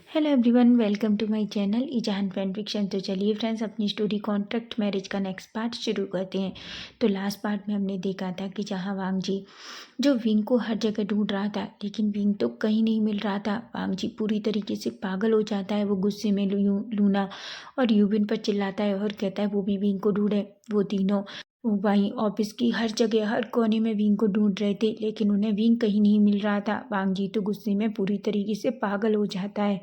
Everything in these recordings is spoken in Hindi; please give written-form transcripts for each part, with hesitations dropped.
Hello everyone, welcome to my channel Ijaan fan fiction. तो चलिए फ्रेंड्स, अपनी स्टोरी कॉन्ट्रैक्ट मैरिज का नेक्स्ट पार्ट शुरू करते हैं। तो लास्ट पार्ट में हमने देखा था कि जहां वांग जी जो विंग को हर जगह ढूंढ रहा था, लेकिन विंग तो कहीं नहीं मिल रहा था। वांग जी पूरी तरीके से पागल हो जाता है। वो गुस्से में लूना और यूबिन पर चिल्लाता है और कहता है वो भी विंग को ढूंढे। वो तीनों वहीं ऑफिस की हर जगह हर कोने में विंग को ढूंढ रहे थे, लेकिन उन्हें विंग कहीं नहीं मिल रहा था। वांग जी तो गुस्से में पूरी तरीके से पागल हो जाता है।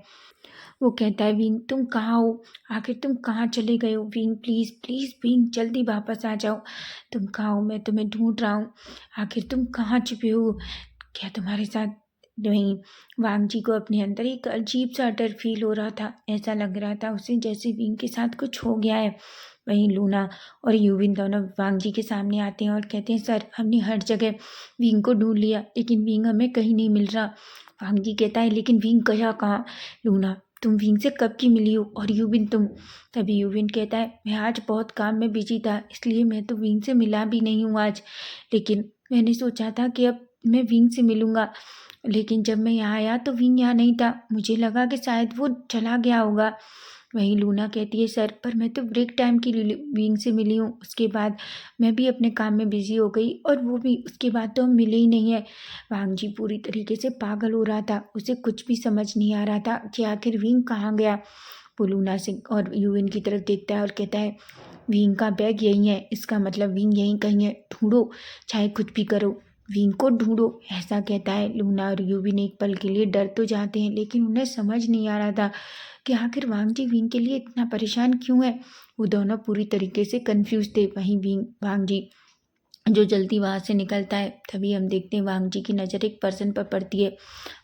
वो कहता है विंग तुम कहाँ हो? आखिर तुम कहाँ चले गए हो? विंग प्लीज़ प्लीज़ विंग जल्दी वापस आ जाओ। तुम कहाँ हो? मैं तुम्हें ढूंढ रहा हूँ। आखिर तुम कहाँ छुपे हो? क्या तुम्हारे साथ नहीं? वांग जी को अपने अंदर एक अजीब सा डर फील हो रहा था। ऐसा लग रहा था उसे जैसे विंग के साथ कुछ हो गया है। वहीं लूना और यूविन दोनों वांग जी के सामने आते हैं और कहते हैं सर, हमने हर जगह विंग को ढूंढ लिया, लेकिन विंग हमें कहीं नहीं मिल रहा। वांग जी कहता है लेकिन विंग गया कहाँ? लूना तुम विंग से कब की मिली हो? और यूविन तुम? तभी यूविन कहता है मैं आज बहुत काम में बिजी था, इसलिए मैं तो विंग से मिला भी नहीं हूँ आज। लेकिन मैंने सोचा था कि अब मैं विंग से मिलूंगा, लेकिन जब मैं यहाँ आया तो विंग यहाँ नहीं था। मुझे लगा कि शायद वो चला गया होगा। वहीं लूना कहती है सर, पर मैं तो ब्रेक टाइम की विंग से मिली हूँ, उसके बाद मैं भी अपने काम में बिजी हो गई और वो भी, उसके बाद तो हम मिले ही नहीं है। वांग जी पूरी तरीके से पागल हो रहा था। उसे कुछ भी समझ नहीं आ रहा था कि आखिर विंग कहाँ गया। वो लूना से और यूविन की तरफ देखता है और कहता है विंग का बैग यहीं है, इसका मतलब विंग यहीं कहीं है। ढूंढो, चाहे कुछ भी करो, विंग को ढूंढो, ऐसा कहता है। लूना और यूविन एक पल के लिए डर तो जाते हैं, लेकिन उन्हें समझ नहीं आ रहा था कि आखिर वांग जी विंग के लिए इतना परेशान क्यों है। वो दोनों पूरी तरीके से कंफ्यूज थे। वहीं वांग जी जो जल्दी वहां से निकलता है, तभी हम देखते हैं वांग जी की नज़र एक पर्सन पर पड़ती है।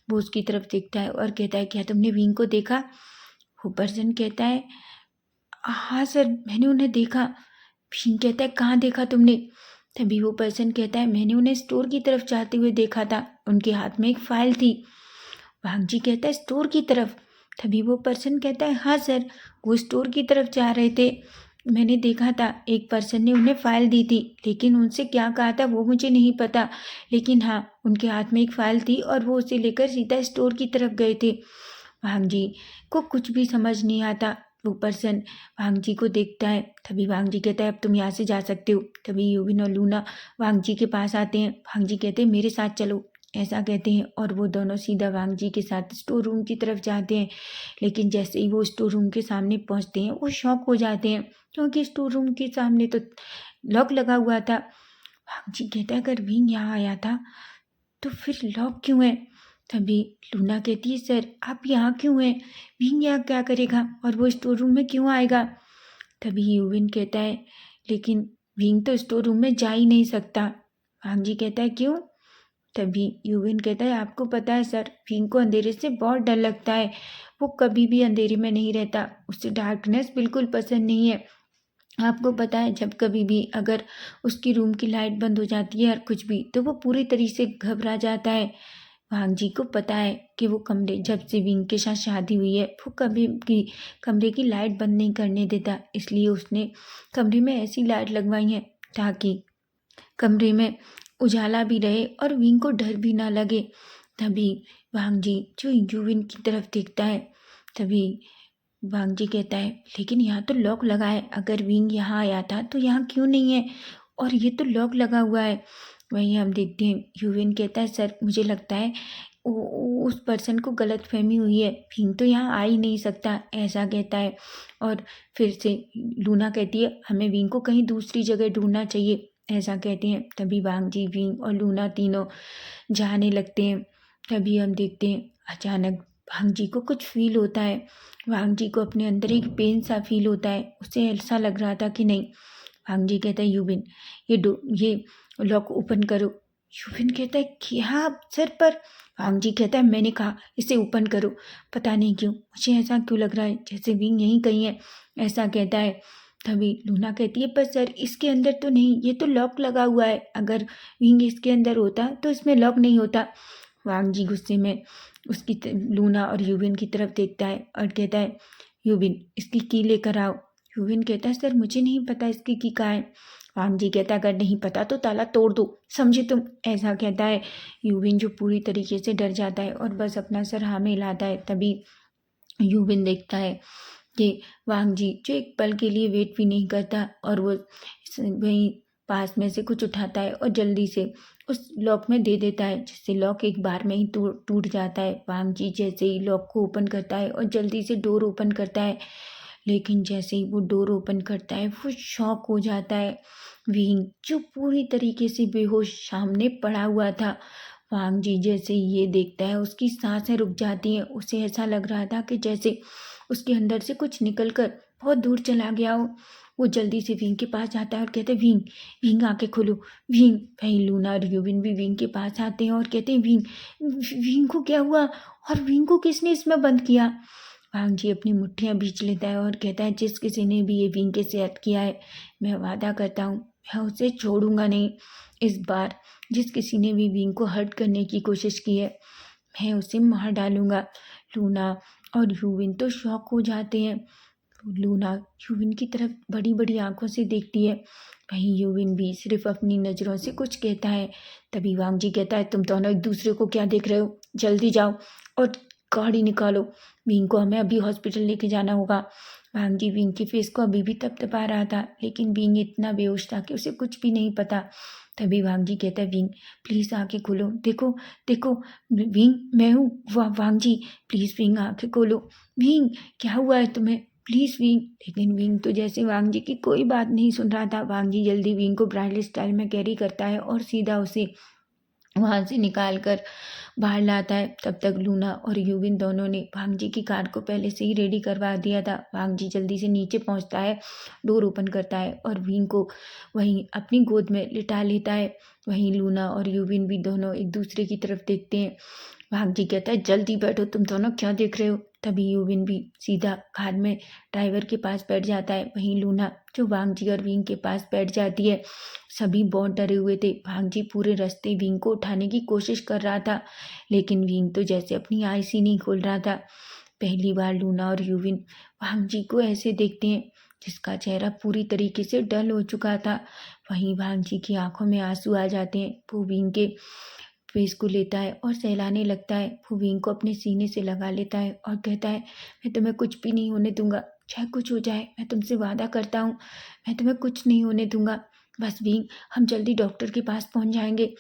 वो उसकी तरफ देखता है और कहता है क्या तुमने विंग को देखा? वो पर्सन कहता है हाँ सर, मैंने उन्हें देखा। विंग कहता है कहाँ देखा तुमने? तभी वो पर्सन कहता है मैंने उन्हें स्टोर की तरफ जाते हुए देखा था, उनके हाथ में एक फाइल थी। वांग जी कहता है स्टोर की तरफ? तभी वो पर्सन कहता है हाँ सर, वो स्टोर की तरफ जा रहे थे। मैंने देखा था एक पर्सन ने उन्हें फाइल दी थी, लेकिन उनसे क्या कहा था वो मुझे नहीं पता। लेकिन हाँ, उनके हाथ में एक फाइल थी और वो उसे लेकर सीधा स्टोर की तरफ गए थे। वांग जी को कुछ भी समझ नहीं आता। वो पर्सन वांग जी को देखता है। तभी वांग जी कहता है अब तुम यहाँ से जा सकते हो। तभी यूविन और लूना वांग जी के पास आते हैं। वांग जी कहते हैं मेरे साथ चलो, ऐसा कहते हैं और वो दोनों सीधा वांग जी के साथ स्टोर रूम की तरफ जाते हैं। लेकिन जैसे ही वो स्टोर रूम के सामने पहुंचते हैं, वो शॉक हो जाते हैं, क्योंकि स्टोर रूम के सामने तो लॉक लगा हुआ था। वांग जी कहता है अगर विंग यहाँ आया था तो फिर लॉक क्यों है? तभी लूना कहती है सर, आप यहाँ क्यों हैं? विंग यहाँ क्या करेगा और वो स्टोर रूम में क्यों आएगा? तभी यूविन कहता है लेकिन विंग तो स्टोर रूम में जा ही नहीं सकता। वांग जी कहता है क्यों? तभी यूविन कहता है आपको पता है सर, विंग को अंधेरे से बहुत डर लगता है। वो कभी भी अंधेरे में नहीं रहता, उसे डार्कनेस बिल्कुल पसंद नहीं है। आपको पता है जब कभी भी अगर उसकी रूम की लाइट बंद हो जाती है और कुछ भी, तो वो पूरी तरीके से घबरा जाता है। वांग जी को पता है कि वो कमरे, जब से विंग के साथ शादी हुई है, वो कभी भी कमरे की लाइट बंद नहीं करने देता। इसलिए उसने कमरे में ऐसी लाइट लगवाई है ताकि कमरे में उजाला भी रहे और विंग को डर भी ना लगे। तभी वांग जी जो यूविन की तरफ देखता है, तभी वांग जी कहता है लेकिन यहाँ तो लॉक लगा है, अगर विंग यहाँ आया था तो यहाँ क्यों नहीं है? और ये तो लॉक लगा हुआ है। वहीं हम देखते हैं यूविन कहता है सर, मुझे लगता है उस पर्सन को गलत फहमी हुई है, विंग तो यहाँ आ ही नहीं सकता, ऐसा कहता है। और फिर से लूना कहती है हमें विंग को कहीं दूसरी जगह ढूंढना चाहिए, ऐसा कहते हैं। तभी वांग जी, विंग और लूना तीनों जाने लगते हैं। तभी हम देखते हैं अचानक वांग जी को कुछ फील होता है। वांग जी को अपने अंदर एक पेन सा फील होता है। उसे ऐसा लग रहा था कि नहीं। वांग जी कहता है यूबिन ये लॉक ओपन करो। यूबिन कहता है क्या सर पर? वांग जी कहता है मैंने कहा इसे ओपन करो। पता नहीं क्यों मुझे ऐसा क्यों लग रहा है जैसे विंग यहीं कहीं है, ऐसा कहता है। तभी लूना कहती है पर सर इसके अंदर तो नहीं, ये तो लॉक लगा हुआ है, अगर विंग इसके अंदर होता तो इसमें लॉक नहीं होता। वांग जी गुस्से में लूना और यूविन की तरफ देखता है और कहता है यूविन इसकी की लेकर आओ। यूविन कहता है सर मुझे नहीं पता इसकी की कहाँ है। वांग जी कहता है अगर नहीं पता तो ताला तोड़ दो, समझे तुम, ऐसा कहता है। यूविन जो पूरी तरीके से डर जाता है और बस अपना सर हाँ में हिलाता है। तभी यूविन देखता है कि वांग जी जो एक पल के लिए वेट भी नहीं करता और वो वहीं पास में से कुछ उठाता है और जल्दी से उस लॉक में दे देता है, जिससे लॉक एक बार में ही टूट जाता है। वांग जी जैसे ही लॉक को ओपन करता है और जल्दी से डोर ओपन करता है, लेकिन जैसे ही वो डोर ओपन करता है वो शॉक हो जाता है। विंग जो पूरी तरीके से बेहोश सामने पड़ा हुआ था, वांग जी जैसे ही ये देखता है उसकी सांसें रुक जाती हैं। उसे ऐसा लग रहा था कि जैसे उसके अंदर से कुछ निकल कर बहुत दूर चला गया हो। वो जल्दी से विंग के पास जाता है और कहते हैं, विंग विंग आंखें खोलो। विंग वहीं लूना और यूविन भी विंग के पास आते हैं और कहते हैं, विंग विंग को क्या हुआ और विंग को किसने इसमें बंद किया। वांग जी अपनी मुट्ठियां बींच लेता है और कहता है, जिस किसी ने भी ये विंग के साथ किया है, मैं वादा करता हूँ मैं उसे छोड़ूंगा नहीं। इस बार जिस किसी ने भी विंग को हर्ट करने की कोशिश की है, मैं उसे मार डालूंगा। लूना और यूविन तो शॉक हो जाते हैं। लूना यूविन की तरफ बड़ी बड़ी आंखों से देखती है, वहीं यूविन भी सिर्फ अपनी नज़रों से कुछ कहता है। तभी वांग जी कहता है, तुम दोनों एक दूसरे को क्या देख रहे हो, जल्दी जाओ और गाड़ी निकालो, विंग को हमें अभी हॉस्पिटल लेके जाना होगा। वांग जी विंग के फेस को अभी भी तपतपा रहा था, लेकिन विंग इतना बेहोश था कि उसे कुछ भी नहीं पता। तभी वांग जी कहता है, विंग प्लीज़ आंखें खोलो, देखो देखो विंग मैं हूँ। वांग जी प्लीज़ विंग आंखें खोलो। विंग क्या हुआ है तुम्हें, प्लीज़ विंग। लेकिन विंग तो जैसे वांग जी की कोई बात नहीं सुन रहा था। वांग जी जल्दी विंग को ब्राइडल स्टाइल में कैरी करता है और सीधा उसे वहाँ से निकाल कर बाहर लाता है। तब तक लूना और यूविन दोनों ने वांग जी की कार को पहले से ही रेडी करवा दिया था। वांग जी जल्दी से नीचे पहुँचता है, डोर ओपन करता है और विंग को वहीं अपनी गोद में लिटा लेता है। वहीं लूना और यूविन भी दोनों एक दूसरे की तरफ देखते हैं। वांग जी कहता है, जल्दी बैठो, तुम दोनों क्या देख रहे हो। तभी यूविन भी सीधा कार में ड्राइवर के पास बैठ जाता है। वहीं लूना जो वांग जी और विंग के पास बैठ जाती है। सभी बहुत डरे हुए थे। वांग जी पूरे रास्ते विंग को उठाने की कोशिश कर रहा था, लेकिन विंग तो जैसे अपनी आईज ही नहीं खोल रहा था। पहली बार लूना और यूविन वांग जी को ऐसे देखते हैं, जिसका चेहरा पूरी तरीके से डल हो चुका था। वहीं वांग जी की आंखों में आंसू आ जाते हैं। वो विंग के फेस को लेता है और सहलाने लगता है। वो विंग को अपने सीने से लगा लेता है और कहता है, मैं तुम्हें कुछ भी नहीं होने दूंगा, चाहे कुछ हो जाए, मैं तुमसे वादा करता हूँ मैं तुम्हें कुछ नहीं होने दूंगा। बस विंग हम जल्दी डॉक्टर के पास पहुँच जाएंगे,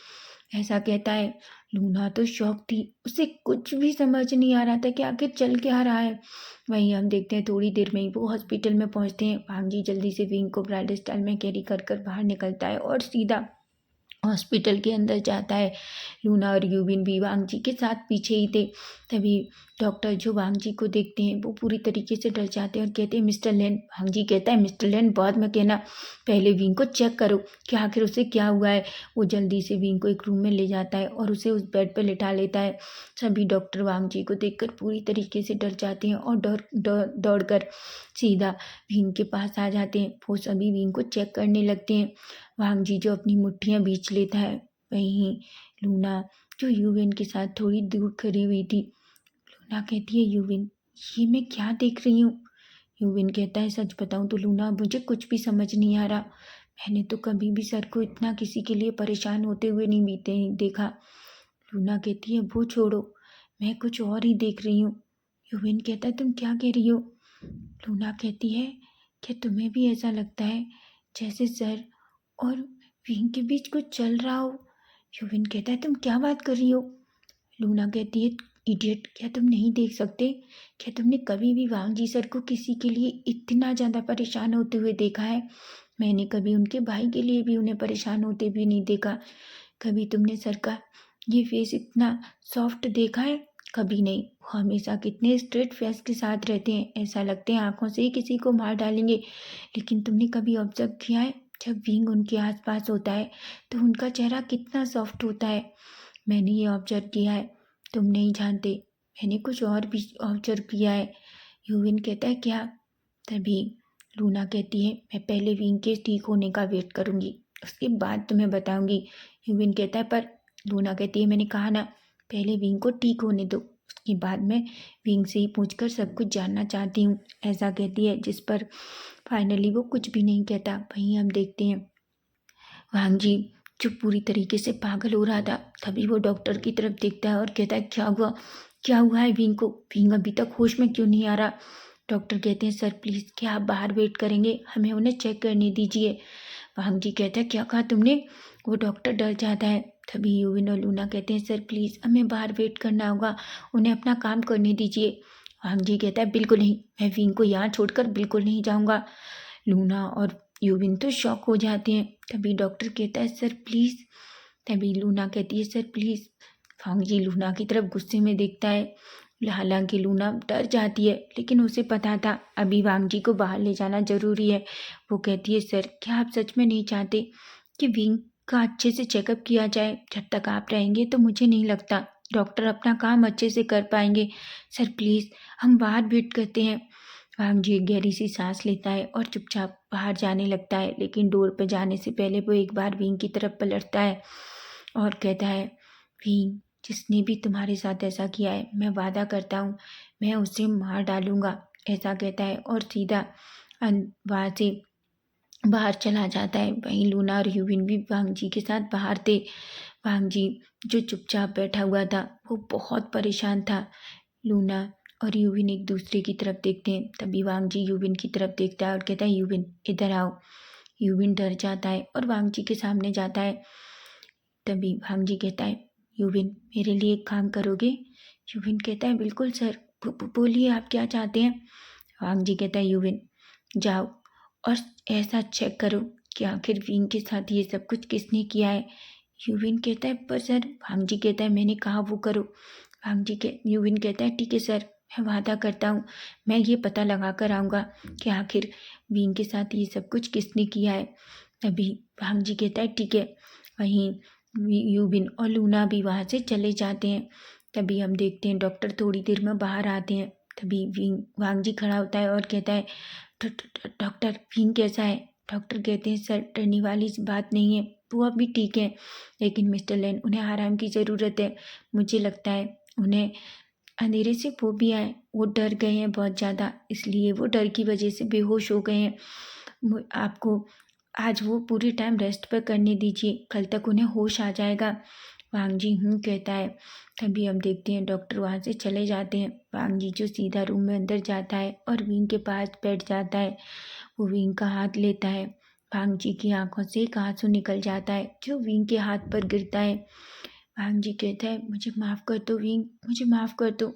ऐसा कहता है। लूना तो शौक थी, उसे कुछ भी समझ नहीं आ रहा था कि आखिर चल क्या रहा है। वहीं हम देखते हैं थोड़ी देर में ही वो हॉस्पिटल में पहुंचते हैं। वांग जी जल्दी से विंग को ब्राइडल स्टाइल में कैरी कर कर बाहर निकलता है और सीधा हॉस्पिटल के अंदर जाता है। लूना और यूविन भी वांग जी के साथ पीछे ही थे। तभी डॉक्टर जो वांग जी को देखते हैं वो पूरी तरीके से डर जाते हैं और कहते हैं, मिस्टर लेन। वांग जी कहता है, मिस्टर लेन बाद में कहना, पहले विंग को चेक करो कि आखिर उसे क्या हुआ है। वो जल्दी से विंग को एक रूम में ले जाता है और उसे उस बेड पर लिटा लेता है। सभी डॉक्टर वांग जी को देखकर पूरी तरीके से डर जाते हैं और दौड़ कर सीधा विंग के पास आ जाते हैं। वो सभी विंग को चेक करने लगते हैं। वांग जी जो अपनी मुट्ठियां बींच लेता है, वहीं लूना जो यूविन के साथ थोड़ी दूर खड़ी हुई थी, लूना कहती है, यूविन ये मैं क्या देख रही हूँ। यूविन कहता है, सच बताऊँ तो लूना मुझे कुछ भी समझ नहीं आ रहा, मैंने तो कभी भी सर को इतना किसी के लिए परेशान होते हुए नहीं बीते देखा। लूना कहती है, वो छोड़ो, मैं कुछ और ही देख रही हूँ। यूविन कहता है, तुम क्या कह रही हो। लूना कहती है, क्या तुम्हें भी ऐसा लगता है जैसे सर और विंग के बीच कुछ चल रहा हो। यूविन कहता है, तुम क्या बात कर रही हो। लूना कहती है, इडियट, क्या तुम नहीं देख सकते, क्या तुमने कभी भी वांग जी सर को किसी के लिए इतना ज़्यादा परेशान होते हुए देखा है। मैंने कभी उनके भाई के लिए भी उन्हें परेशान होते भी नहीं देखा। कभी तुमने सर का ये फेस इतना सॉफ्ट देखा है, कभी नहीं। वो हमेशा कितने स्ट्रेट फेस के साथ रहते हैं, ऐसा लगते हैं आंखों से ही किसी को मार डालेंगे। लेकिन तुमने कभी ऑब्जर्व किया है, जब विंग उनके आसपास होता है तो उनका चेहरा कितना सॉफ्ट होता है। मैंने ये ऑब्जर्व किया है, तुम नहीं जानते, मैंने कुछ और भी ऑब्जर्व किया है। यूविन कहता है, क्या। तभी लूना कहती है, मैं पहले विंग के ठीक होने का वेट करूंगी, उसके बाद तुम्हें बताऊंगी। यूविन कहता है, पर लूना कहती है, मैंने कहा ना, पहले विंग को ठीक होने दो, उसके बाद मैं विंग से ही पूछकर सब कुछ जानना चाहती हूँ, ऐसा कहती है। जिस पर फाइनली वो कुछ भी नहीं कहता। वहीं हम देखते हैं वांग जी जो पूरी तरीके से पागल हो रहा था, तभी वो डॉक्टर की तरफ देखता है और कहता है, क्या हुआ, क्या हुआ है विंग को? विंग अभी तक होश में क्यों नहीं आ रहा? डॉक्टर कहते हैं सर प्लीज़ क्या आप बाहर वेट करेंगे, हमें उन्हें चेक करने दीजिए। वांग जी कहता है क्या कहा तुमने? वो डॉक्टर डर जाता है। तभी यूविन और लूना कहते हैं सर प्लीज़ हमें बाहर वेट करना होगा, उन्हें अपना काम करने दीजिए। वांग जी कहता है बिल्कुल नहीं, मैं विंग को यहाँ छोड़कर बिल्कुल नहीं जाऊँगा। लूना और यूविन तो शॉक हो जाते हैं। तभी डॉक्टर कहता है सर प्लीज़। तभी लूना कहती है sir please. Wang ji Luna की तरफ गुस्से में देखता है। हालांकि लूना डर जाती है लेकिन उसे पता था अभी वांग जी को बाहर ले जाना जरूरी है। वो कहती है सर क्या आप सच में नहीं चाहते कि विंग का अच्छे से चेकअप किया जाए? जब तक आप रहेंगे तो मुझे नहीं लगता डॉक्टर अपना काम अच्छे से कर पाएंगे। सर प्लीज़ हम बाहर वेट करते हैं। वांग जी एक गहरी सी सांस लेता है और चुपचाप बाहर जाने लगता है, लेकिन डोर पर जाने से पहले वो एक बार विंग की तरफ पलटता है और कहता है विंग जिसने भी तुम्हारे साथ ऐसा किया है मैं वादा करता हूँ मैं उसे मार डालूंगा। ऐसा कहता है और सीधा वहाँ से बाहर चला जाता है। वहीं लूना और यूविन भी वांग जी के साथ बाहर थे। वांग जी जो चुपचाप बैठा हुआ था वो बहुत परेशान था। लूना और यूविन एक दूसरे की तरफ देखते हैं। तभी वांग जी यूविन की तरफ देखता है और कहता है यूविन इधर आओ। यूविन डर जाता है और वांग जी के सामने जाता है। तभी वांग जी कहता है यूविन मेरे लिए एक काम करोगे? यूविन कहता है बिल्कुल सर, बोलिए आप क्या चाहते हैं? वांग जी कहता है यूविन जाओ और ऐसा चेक करो कि आखिर विंग के साथ ये सब कुछ किसने किया है। यूविन कहता है पर सर। वांग जी कहता है मैंने कहा वो करो। यूविन कहता है ठीक है सर, मैं वादा करता हूँ मैं ये पता लगा कर आऊँगा कि आखिर विंग के साथ ये सब कुछ किसने किया है। तभी वांग जी कहता है ठीक है। वहीं यूबिन और लूना भी वहाँ से चले जाते हैं। तभी हम देखते हैं डॉक्टर थोड़ी देर में बाहर आते हैं। तभी वांग जी खड़ा होता है और कहता है डॉक्टर विंग कैसा है? डॉक्टर कहते हैं सर डरने वाली बात नहीं है, वो अभी ठीक है, लेकिन मिस्टर लेन उन्हें आराम की ज़रूरत है। मुझे लगता है उन्हें अंधेरे से फोबिया है, वो डर गए हैं बहुत ज़्यादा, इसलिए वो डर की वजह से बेहोश हो गए हैं। आपको आज वो पूरे टाइम रेस्ट पर करने दीजिए, कल तक उन्हें होश आ जाएगा। वांग जी कहता है। तभी हम देखते हैं डॉक्टर वहाँ से चले जाते हैं। वांग जी जो सीधा रूम में अंदर जाता है और विंग के पास बैठ जाता है। वो विंग का हाथ लेता है। वांग जी की आंखों से एक आंसू निकल जाता है जो विंग के हाथ पर गिरता है। वांग जी कहता है मुझे माफ़ कर दो विंग, मुझे माफ़ कर दो।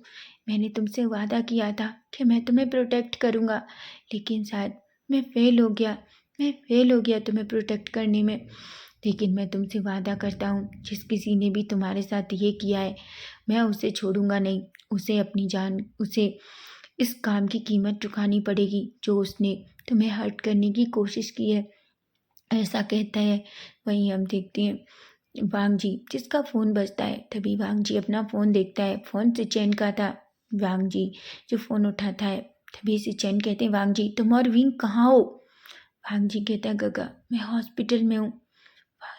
मैंने तुमसे वादा किया था कि मैं तुम्हें प्रोटेक्ट करूँगा, लेकिन शायद मैं फेल हो गया। मैं फेल हो गया तुम्हें प्रोटेक्ट करने में। लेकिन मैं तुमसे वादा करता हूँ जिस किसी ने भी तुम्हारे साथ ये किया है मैं उसे छोड़ूंगा नहीं। उसे अपनी जान, उसे इस काम की कीमत चुकानी पड़ेगी जो उसने तुम्हें हर्ट करने की कोशिश की है। ऐसा कहता है। वहीं हम देखते हैं वांग जी जिसका फ़ोन बजता है। तभी वांग जी अपना फ़ोन देखता है। फ़ोन सिचेन का था। वांग जी जो फ़ोन उठाता है। तभी सिचेन कहते हैं वांग जी तुम और विंग कहाँ हो? वांग जी कहता है गगा मैं हॉस्पिटल में हूँ।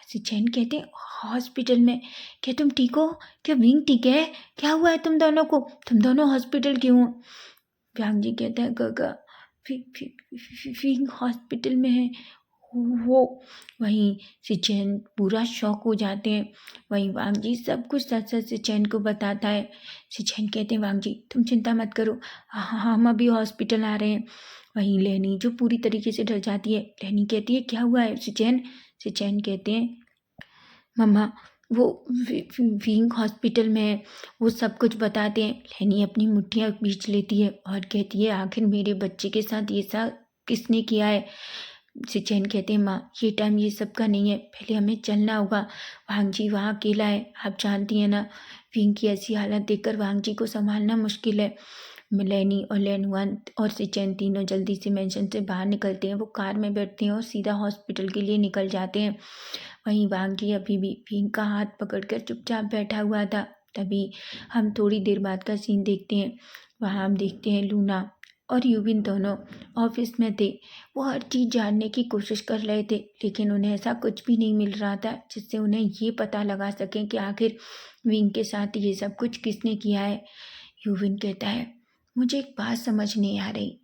सिचेन कहते हैं हॉस्पिटल में? क्या तुम ठीक हो? क्या विंग ठीक है? क्या हुआ है तुम दोनों को? तुम दोनों हॉस्पिटल क्यों हो? वांग जी कहता है गगा विंग हॉस्पिटल में है वो। वहीं सिचेन पूरा शॉक हो जाते हैं। वहीं वांग जी सब कुछ सच सच सिचेन को बताता है। सिचेन कहते हैं वांग जी तुम चिंता मत करो, हम अभी हॉस्पिटल आ रहे हैं। वहीं लेनी जो पूरी तरीके से डर जाती है। लेनी कहती है क्या हुआ है सिचेन? सिचेन कहते हैं मम्मा वो विंग हॉस्पिटल में है। वो सब कुछ बताते हैं। लेनी अपनी मुट्ठियाँ बीच लेती है और कहती है आखिर मेरे बच्चे के साथ ये सब किसने किया है? सिचेन कहते हैं माँ ये टाइम ये सब का नहीं है, पहले हमें चलना होगा। वांग जी वहाँ अकेला है, आप जानती हैं ना। विंग की ऐसी हालत देखकर वांग जी को संभालना मुश्किल है। लेनी और लेनवान और सिचेन तीनों जल्दी से मेंशन से बाहर निकलते हैं। वो कार में बैठते हैं और सीधा हॉस्पिटल के लिए निकल जाते हैं। वहीं वांग जी अभी भी विंग का हाथ पकड़कर चुपचाप बैठा हुआ था। तभी हम थोड़ी देर बाद का सीन देखते हैं। वहाँ हम देखते हैं लूना और यूविन दोनों ऑफिस में थे। वो हर चीज़ जानने की कोशिश कर रहे थे, लेकिन उन्हें ऐसा कुछ भी नहीं मिल रहा था जिससे उन्हें ये पता लगा सकें कि आखिर विंग के साथ ये सब कुछ किसने किया है। यूविन कहता है मुझे एक बात समझ नहीं आ रही,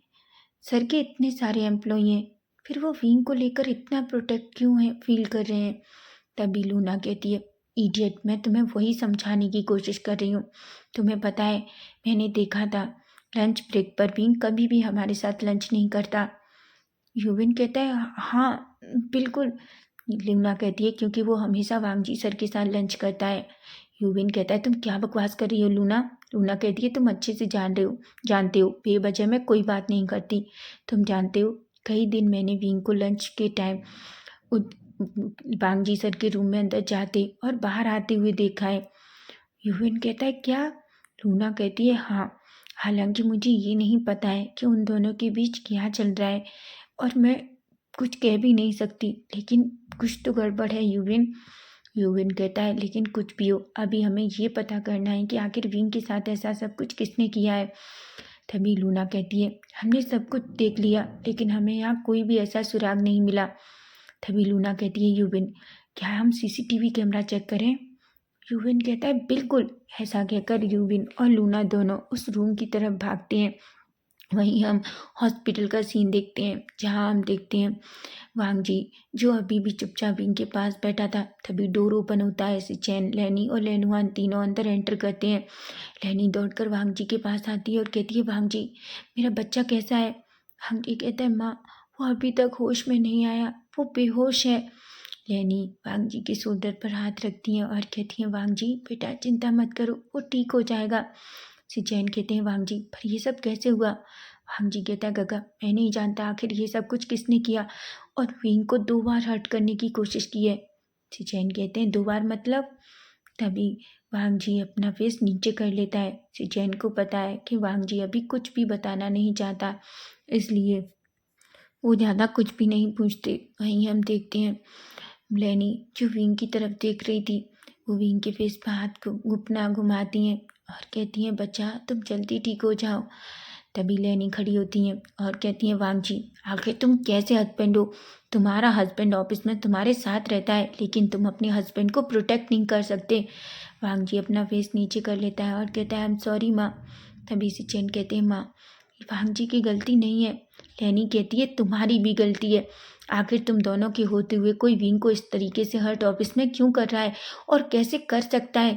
सर के इतने सारे एम्प्लॉई हैं, फिर वो विंग को लेकर इतना प्रोटेक्ट क्यों है फील कर रहे हैं? तभी लूना कहती है इडियट, मैं तुम्हें वही समझाने की कोशिश कर रही हूँ। तुम्हें पता है, मैंने देखा था लंच ब्रेक पर विंग कभी भी हमारे साथ लंच नहीं करता। यूविन कहता है हाँ बिल्कुल। लूना कहती है क्योंकि वो हमेशा वांगजी सर के साथ लंच करता है। यूविन कहता है तुम क्या बकवास कर रही हो लूना। लूना कहती है तुम अच्छे से जानते हो बेवजह मैं कोई बात नहीं करती। तुम जानते हो कई दिन मैंने विंग को लंच के टाइम वांगजी सर के रूम में अंदर जाते और बाहर आते हुए देखा है। यूविन कहता है क्या। लूना कहती है हाँ, हालांकि मुझे ये नहीं पता है कि उन दोनों के बीच क्या चल रहा है और मैं कुछ कह भी नहीं सकती, लेकिन कुछ तो गड़बड़ है यूविन। यूविन कहता है लेकिन कुछ भी हो, अभी हमें ये पता करना है कि आखिर विंग के साथ ऐसा सब कुछ किसने किया है। तभी लूना कहती है हमने सब कुछ देख लिया लेकिन हमें यहाँ कोई भी ऐसा सुराग नहीं मिला। तभी लूना कहती है यूविन क्या हम सीसीटीवी कैमरा चेक करें। यूविन कहता है बिल्कुल। ऐसा कहकर यूविन और लूना दोनों उस रूम की तरफ भागते हैं। वहीं हम हॉस्पिटल का सीन देखते हैं जहां हम देखते हैं वांगजी जो अभी भी चुपचाप विंग के पास बैठा था। तभी डोर ओपन होता है। सिचेन, लैनी और लेनुआन तीनों अंदर एंटर करते हैं। लैनी दौड़कर वांगजी के पास आती है और कहती है वांगजी मेरा बच्चा कैसा है। वांगजी कहता है माँ वो अभी तक होश में नहीं आया, वो बेहोश है। लैनी वांगजी के शोल्डर पर हाथ रखती है और कहती है वांगजी बेटा चिंता मत करो, वो ठीक हो जाएगा। सिचैन कहते हैं वांगजी पर ये सब कैसे हुआ। वांगजी कहता है गगा मैं नहीं जानता आखिर ये सब कुछ किसने किया और विंग को 2 बार हर्ट करने की कोशिश की है। सिचैन कहते हैं 2 बार मतलब। तभी वांगजी अपना फेस नीचे कर लेता है। सिचैन को पता है कि वांगजी अभी कुछ भी बताना नहीं चाहता, इसलिए वो ज़्यादा कुछ भी नहीं पूछते। वहीं हम देखते हैं लेनी जो विंग की तरफ देख रही थी, वो विंग के फेस पर हाथ को घुपना घुमाती हैं और कहती हैं बच्चा तुम जल्दी ठीक हो जाओ। तभी लेनी खड़ी होती हैं और कहती हैं वांगजी आखिर तुम कैसे हस्बैंड हो। तुम्हारा हस्बैंड ऑफिस में तुम्हारे साथ रहता है लेकिन तुम अपने हस्बैंड को प्रोटेक्ट नहीं कर सकते। वांगजी अपना फेस नीचे कर लेता है और कहता है आई एम सॉरी माँ। तभी सिचेन कहते हैं माँ ये वांगजी की गलती नहीं है। लेनी कहती है तुम्हारी भी गलती है। आखिर तुम दोनों के होते हुए कोई विंग को इस तरीके से हर्ट ऑफिस में क्यों कर रहा है और कैसे कर सकता है।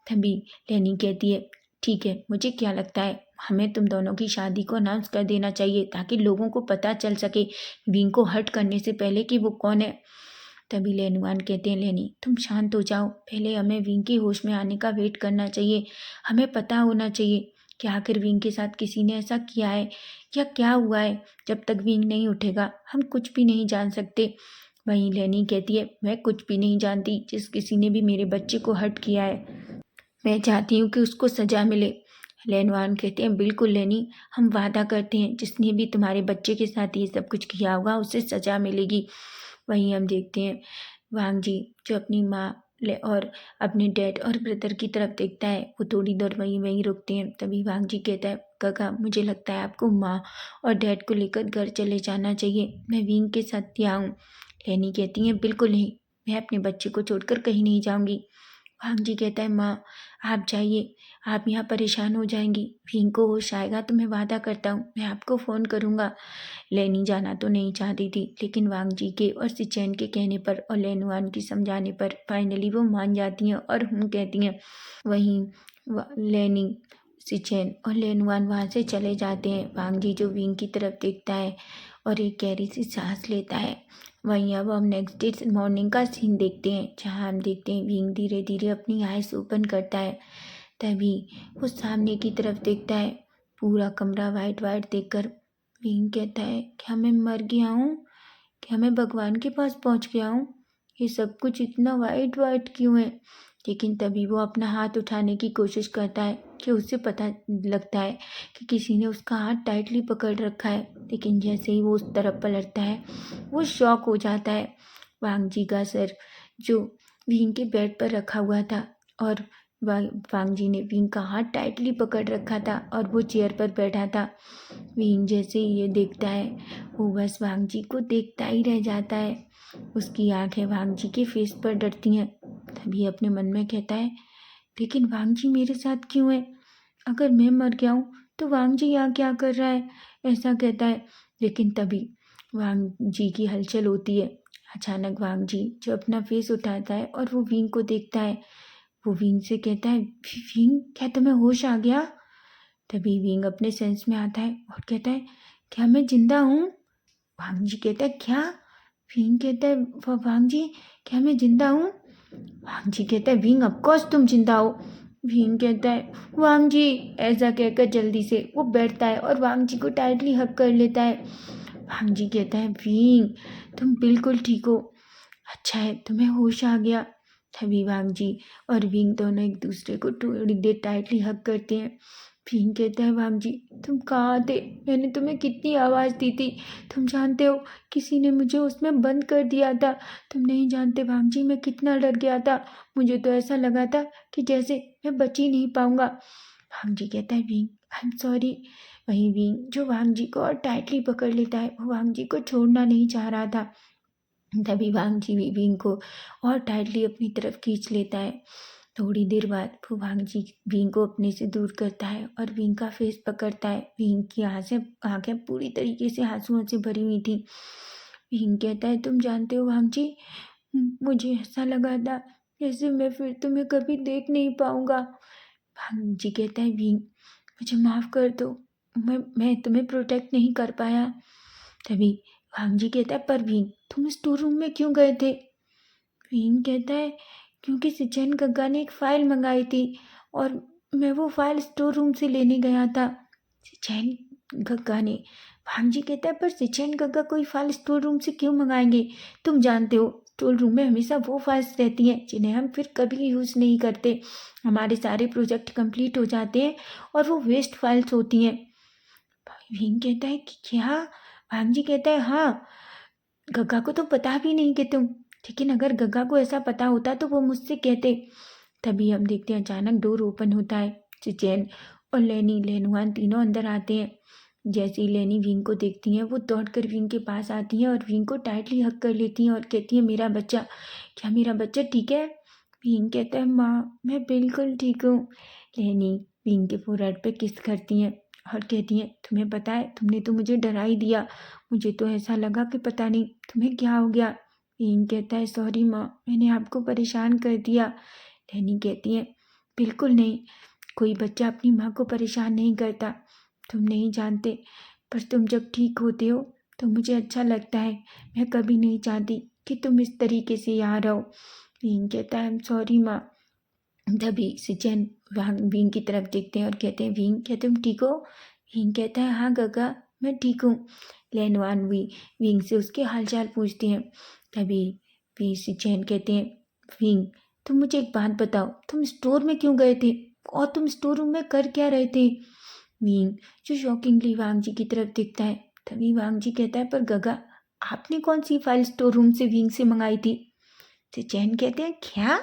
तभी लेनी कहती है ठीक है, मुझे क्या लगता है हमें तुम दोनों की शादी को अनाउंस कर देना चाहिए ताकि लोगों को पता चल सके विंग को हर्ट करने से पहले कि वो कौन है। तभी लेनुआन कहते हैं लेनी तुम शांत हो जाओ, पहले हमें विंग के होश में आने का वेट करना चाहिए। हमें पता होना चाहिए कि आखिर विंग के साथ किसी ने ऐसा किया है या क्या हुआ है। जब तक विंग नहीं उठेगा हम कुछ भी नहीं जान सकते। वहीं लेनी कहती है मैं कुछ भी नहीं जानती, जिस किसी ने भी मेरे बच्चे को हर्ट किया है मैं चाहती हूँ कि उसको सजा मिले। लेनवान कहते हैं बिल्कुल लेनी, हम वादा करते हैं जिसने भी तुम्हारे बच्चे के साथ ये सब कुछ किया होगा उसे सजा मिलेगी। वहीं हम देखते हैं वांगजी जो अपनी माँ और अपने डैड और ब्रदर की तरफ देखता है, वो थोड़ी देर वहीं वहीं रुकते हैं। तभी वांगजी कहता है काका मुझे लगता है आपको माँ और डैड को लेकर घर चले जाना चाहिए, मैं विंग के साथ यहाँ हूँ। लेनी कहती है बिल्कुल नहीं, मैं अपने बच्चे को छोड़कर कहीं नहीं जाऊँगी। वांगजी कहता है माँ आप जाइए, आप यहाँ परेशान हो जाएंगी, विंग को होश आएगा तो मैं वादा करता हूँ मैं आपको फ़ोन करूँगा। लेनी जाना तो नहीं चाहती थी लेकिन वांगजी के और सिचैन के कहने पर और लेनुआन की समझाने पर फाइनली वो मान जाती हैं और हम कहती हैं। वहीं लेनी, सिचैन और लेनुआन वहाँ से चले जाते हैं। वांगजी जो विंग की तरफ देखता है और एक गहरी सी सांस लेता है। वहीं अब हम नेक्स्ट डे मॉर्निंग का सीन देखते हैं जहाँ हम देखते हैं विंग धीरे धीरे अपनी आइज ओपन करता है। तभी वो सामने की तरफ देखता है, पूरा कमरा वाइट वाइट देखकर विंग कहता है क्या मैं मर गया हूँ, क्या मैं भगवान के पास पहुँच गया हूँ, ये सब कुछ इतना वाइट वाइट क्यों है। लेकिन तभी वो अपना हाथ उठाने की कोशिश करता है कि उसे पता लगता है कि किसी ने उसका हाथ टाइटली पकड़ रखा है, लेकिन जैसे ही वो उस तरफ पलटता है वो शॉक हो जाता है। वांगजी का सर जो विंग के बेड पर रखा हुआ था और वांगजी ने विंग का हाथ टाइटली पकड़ रखा था और वो चेयर पर बैठा था। विंग जैसे ही ये देखता है वो बस वांगजी को देखता ही रह जाता है। उसकी आंखें वांगजी के फेस पर डरती हैं। तभी अपने मन में कहता है लेकिन वांगजी मेरे साथ क्यों है, अगर मैं मर गया हूँ तो वांगजी यहाँ क्या कर रहा है, ऐसा कहता है। लेकिन तभी वांगजी की हलचल होती है। अचानक वांग जी जो अपना फेस उठाता है और वो विंग को देखता है, वो विंग से कहता है, विंग क्या तुम्हें होश आ गया? तभी विंग अपने सेंस में आता है और कहता है, क्या मैं जिंदा हूँ? वांग जी कहता है, क्या? विंग कहता है, वांग जी क्या मैं जिंदा हूँ? वांग जी कहता है, विंग ऑफकोर्स तुम जिंदा हो। विंग कहता है, वांग जी। ऐसा कहकर जल्दी से वो बैठता है और वांग जी को टाइटली हग कर लेता है। वांग जी कहता है, विंग तुम बिल्कुल ठीक हो, अच्छा है तुम्हें होश आ गया। तभी वांग जी और विंग दोनों एक दूसरे को थोड़ी देर टाइटली हग करते हैं। विंग कहता है, वांग जी तुम कहाँ थे? मैंने तुम्हें कितनी आवाज़ दी थी, तुम जानते हो किसी ने मुझे उसमें बंद कर दिया था। तुम नहीं जानते वांग जी मैं कितना डर गया था, मुझे तो ऐसा लगा था कि जैसे मैं बच ही नहीं पाऊंगा। वांग जी कहता है, विंग आई एम सॉरी। वहीं विंग जो वांग जी को और टाइटली पकड़ लेता है, वो वांग जी को छोड़ना नहीं चाह रहा था। तभी वांग जी भी विंग को और टाइटली अपनी तरफ खींच लेता है। थोड़ी देर बाद वो वांग जी विंग को अपने से दूर करता है और विंग का फेस पकड़ता है। विंग की आंखें पूरी तरीके से आंसुओं से भरी हुई थी। विंग कहता है, तुम जानते हो वांग जी, मुझे ऐसा लगा था जैसे मैं फिर तुम्हें कभी देख नहीं पाऊंगा। वांग जी कहता है, विंग मुझे माफ़ कर दो, मैं तुम्हें प्रोटेक्ट नहीं कर पाया। तभी वांग जी कहता है, पर विंग तुम स्टोर रूम में क्यों गए थे? विंग कहता है, क्योंकि सिचन गग्गा ने एक फ़ाइल मंगाई थी और मैं वो फ़ाइल स्टोर रूम से लेने गया था। सिचन गग्गा ने? वांग जी कहता है, पर सिचन गग्गा कोई फ़ाइल स्टोर रूम से क्यों मंगाएंगे? तुम जानते हो स्टोर रूम में हमेशा वो फाइल्स रहती हैं जिन्हें हम फिर कभी यूज़ नहीं करते। हमारे सारे प्रोजेक्ट कंप्लीट हो जाते हैं और वो वेस्ट फाइल्स होती हैं। विंग कहता है कि क्या? वांग जी कहता है, हाँ, गग्गा को तो पता भी नहीं कि तुम, लेकिन अगर गग्गा को ऐसा पता होता तो वो मुझसे कहते। तभी हम देखते हैं अचानक डोर ओपन होता है। चिचेन और लेनी लेनुआन तीनों अंदर आते हैं। जैसे ही लेनी विंग को देखती हैं वो दौड़कर विंग के पास आती हैं और विंग को टाइटली हग कर लेती हैं और कहती हैं, मेरा बच्चा, क्या मेरा बच्चा ठीक है? विंग कहता है, माँ मैं बिल्कुल ठीक हूँ। लेनी विंग के फोrehead पे किस करती हैं और कहती हैं, तुम्हें पता है तुमने तो मुझे डरा ही दिया, मुझे तो ऐसा लगा कि पता नहीं तुम्हें क्या हो गया। विंग कहता है, सॉरी माँ, मैंने आपको परेशान कर दिया। लेनी कहती है, बिल्कुल नहीं, कोई बच्चा अपनी माँ को परेशान नहीं करता, तुम नहीं जानते, पर तुम जब ठीक होते हो तो मुझे अच्छा लगता है। मैं कभी नहीं चाहती कि तुम इस तरीके से यहाँ रहो। विंग कहता है, आई एम सॉरी माँ। तभी सिचन विंग की तरफ देखते हैं और कहते हैं, विंग क्या तुम ठीक हो? विंग कहता है, हाँ गगा मैं ठीक हूँ। लेनवान विंग से उसके हालचाल पूछते हैं। तभी वी सिचन कहते हैं, विंग तुम मुझे एक बात बताओ, तुम स्टोर में क्यों गए थे और तुम स्टोर रूम में कर क्या रहे थे? विंग जो शॉकिंगली वांग जी की तरफ देखता है। तभी वांग जी कहता है, पर गगा आपने कौन सी फाइल स्टोर रूम से विंग से मंगाई थी? सिचन कहते हैं, क्या?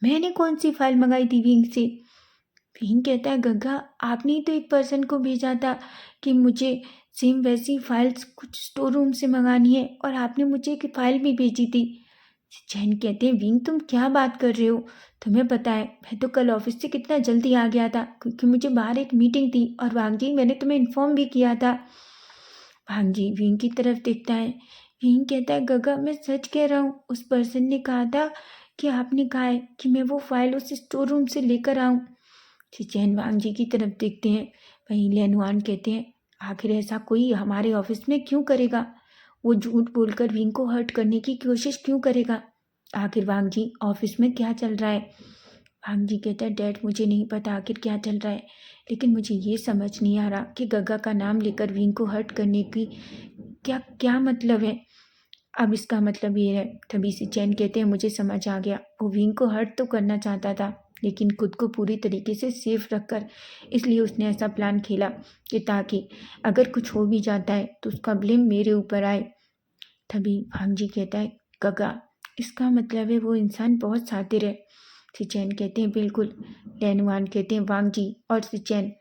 मैंने कौन सी फाइल मंगाई थी विंग से? विंग कहता है, गग्गा आपने ही तो एक पर्सन को भेजा था कि मुझे सेम वैसी फाइल्स कुछ स्टोर रूम से मंगानी है और आपने मुझे एक फाइल भी भेजी थी। जैन कहते हैं, विंग तुम क्या बात कर रहे हो? तुम्हें पता है मैं तो कल ऑफिस से कितना जल्दी आ गया था क्योंकि मुझे बाहर एक मीटिंग थी और वांग जी मैंने तुम्हें इन्फॉर्म भी किया था। वांग जी विंग की तरफ देखता है। विंग कहता है, गगा मैं सच कह रहा हूँ, उस पर्सन ने कहा था कि आपने कहा है कि मैं वो फाइल उस स्टोर रूम से लेकर आऊँ। चिचैन वांग जी की तरफ देखते हैं। वहीं लेनुआन कहते हैं, आखिर ऐसा कोई हमारे ऑफिस में क्यों करेगा? वो झूठ बोलकर विंग को हर्ट करने की कोशिश क्यों करेगा? आखिर वांग जी ऑफिस में क्या चल रहा है? वांग जी कहता है, डैड मुझे नहीं पता आखिर क्या चल रहा है, लेकिन मुझे ये समझ नहीं आ रहा कि गग्गा का नाम लेकर विंग को हर्ट करने की क्या क्या मतलब है। अब इसका मतलब ये है। तभी से चैन कहते हैं, मुझे समझ आ गया, वो विंग को हर्ट तो करना चाहता था लेकिन खुद को पूरी तरीके से सेफ रखकर, इसलिए उसने ऐसा प्लान खेला कि ताकि अगर कुछ हो भी जाता है तो उसका ब्लेम मेरे ऊपर आए। तभी भांग जी कहता है, गगा इसका मतलब है वो इंसान बहुत शातिर है। सिचैन कहते हैं, बिल्कुल। लेनुआन कहते हैं, वांग जी और सिचैन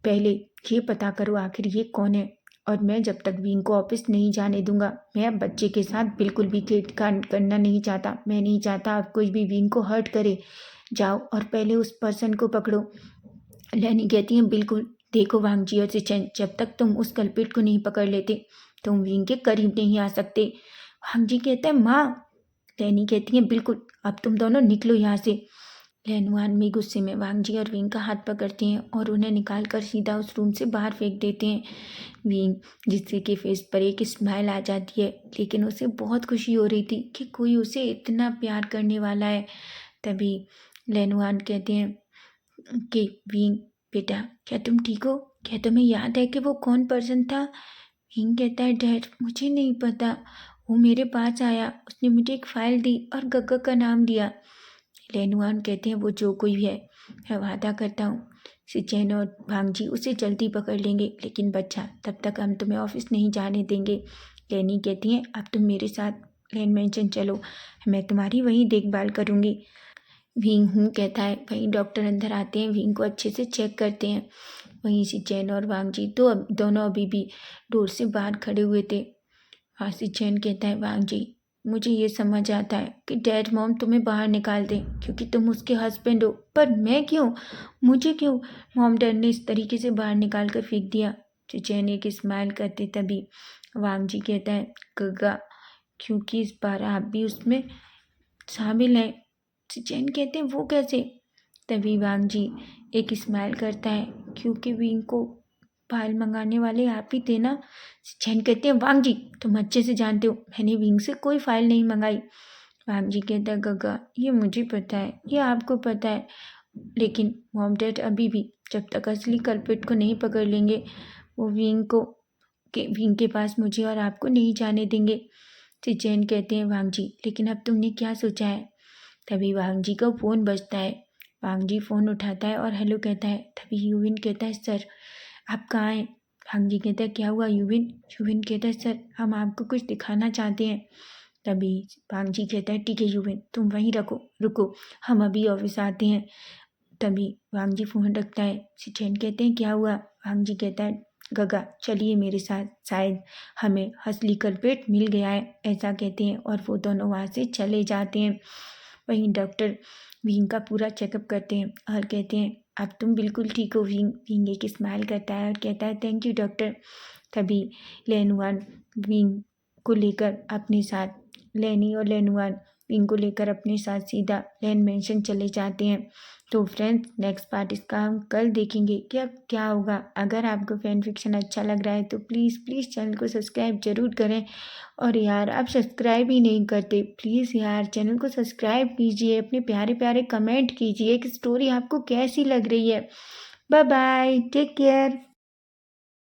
पहले ये पता करो आखिर ये कौन है, और मैं जब तक विंग को ऑफिस नहीं जाने दूंगा। मैं अब बच्चे के साथ बिल्कुल भी छेड़खानी करना नहीं चाहता। मैं नहीं चाहता अब कोई भी विंग को हर्ट करे। जाओ और पहले उस पर्सन को पकड़ो। लेनी कहती है, बिल्कुल। देखो वांग जी और सिचन, जब तक तुम उस कल्पिट को नहीं पकड़ लेते तुम विंग के करीब नहीं आ सकते। वांग जी कहता है माँ। लैनी कहती है बिल्कुल, अब तुम दोनों निकलो यहाँ से। लैनुआन भी गुस्से में वांग जी और विंग का हाथ पकड़ती हैं और उन्हें निकाल कर सीधा उस रूम से बाहर फेंक देते हैं। विंग जिससे कि फेस पर एक स्माइल आ जाती है, लेकिन उसे बहुत खुशी हो रही थी कि कोई उसे इतना प्यार करने वाला है। तभी लैनुआन कहते हैं कि विंग बेटा, क्या तुम ठीक हो? क्या तुम्हें याद है कि वो कौन पर्सन था? विंग कहता है डैड, मुझे नहीं पता। वो मेरे पास आया, उसने मुझे एक फाइल दी और गग्गा का नाम दिया। लेनुआन कहते हैं वो जो कोई है, मैं वादा करता हूँ सिचेन और भांगजी उसे जल्दी पकड़ लेंगे, लेकिन बच्चा तब तक हम तुम्हें ऑफिस नहीं जाने देंगे। लेनी कहती हैं अब तुम मेरे साथ लैन मेंशन चलो, मैं तुम्हारी वहीं देखभाल करूँगी। विंग हूँ कहता है। वहीं डॉक्टर अंदर आते हैं, विंग को अच्छे से चेक करते हैं। वहीं सिचेन और वांगजी तो दोनों अभी भी डोर से बाहर खड़े हुए थे। सिचेन कहता है वांगजी, मुझे ये समझ आता है कि डैड मॉम तुम्हें बाहर निकाल दें क्योंकि तुम उसके हस्बैंड हो, पर मैं क्यों? मुझे क्यों? मॉम डैड ने इस तरीके से बाहर निकाल कर फेंक दिया। सिचेन एक स्माइल करते तभी वांगजी कहता है गग्गा, क्योंकि इस बार आप भी उसमें शामिल हैं। सिचेन कहते हैं वो कैसे? तभी वांगजी एक स्माइल करता है, क्योंकि विंग को फाइल मंगाने वाले आप ही थे ना। सिचेन कहते हैं वांगजी, तुम अच्छे से जानते हो मैंने विंग से कोई फाइल नहीं मंगाई। वांगजी कहता है गग्गा, ये मुझे पता है, ये आपको पता है, लेकिन मॉम डैड अभी भी जब तक असली कल्प्रिट को नहीं पकड़ लेंगे, वो विंग के पास मुझे और आपको नहीं जाने देंगे। सिचेन कहते हैं वांगजी, लेकिन अब तुमने क्या सोचा है? तभी वांगजी का फ़ोन बजता है। वांगजी फ़ोन उठाता है और हेलो कहता है। तभी यूविन कहता है सर आप कहाँ हैं? वांगजी कहता है क्या हुआ यूविन? यूविन कहता है सर हम आपको कुछ दिखाना चाहते हैं। तभी वांगजी कहता है ठीक है यूविन, तुम वहीं रुको, हम अभी ऑफिस आते हैं। तभी वांगजी फ़ोन रखता है। सिचेन कहते हैं क्या हुआ? वांगजी कहता है गगा चलिए मेरे साथ, शायद हमें असली कल्प्रिट मिल गया है, ऐसा कहते हैं और वो दोनों वहाँ से चले जाते हैं। वहीं डॉक्टर विंग का पूरा चेकअप करते हैं और कहते हैं अब तुम बिल्कुल ठीक हो विंग। विंग एक स्माइल करता है और कहता है थैंक यू डॉक्टर। तभी लेनुआन विंग को लेकर अपने साथ लेनी और लेनुआन विंग को लेकर अपने साथ सीधा लैन मेंशन चले जाते हैं। तो फ्रेंड्स नेक्स्ट पार्ट इसका हम कल देखेंगे कि अब क्या होगा। अगर आपको फैन फिक्शन अच्छा लग रहा है तो प्लीज़ प्लीज़ चैनल को सब्सक्राइब ज़रूर करें। और यार आप सब्सक्राइब ही नहीं करते, प्लीज़ यार चैनल को सब्सक्राइब कीजिए, अपने प्यारे प्यारे कमेंट कीजिए कि स्टोरी आपको कैसी लग रही है। Bye bye, take care.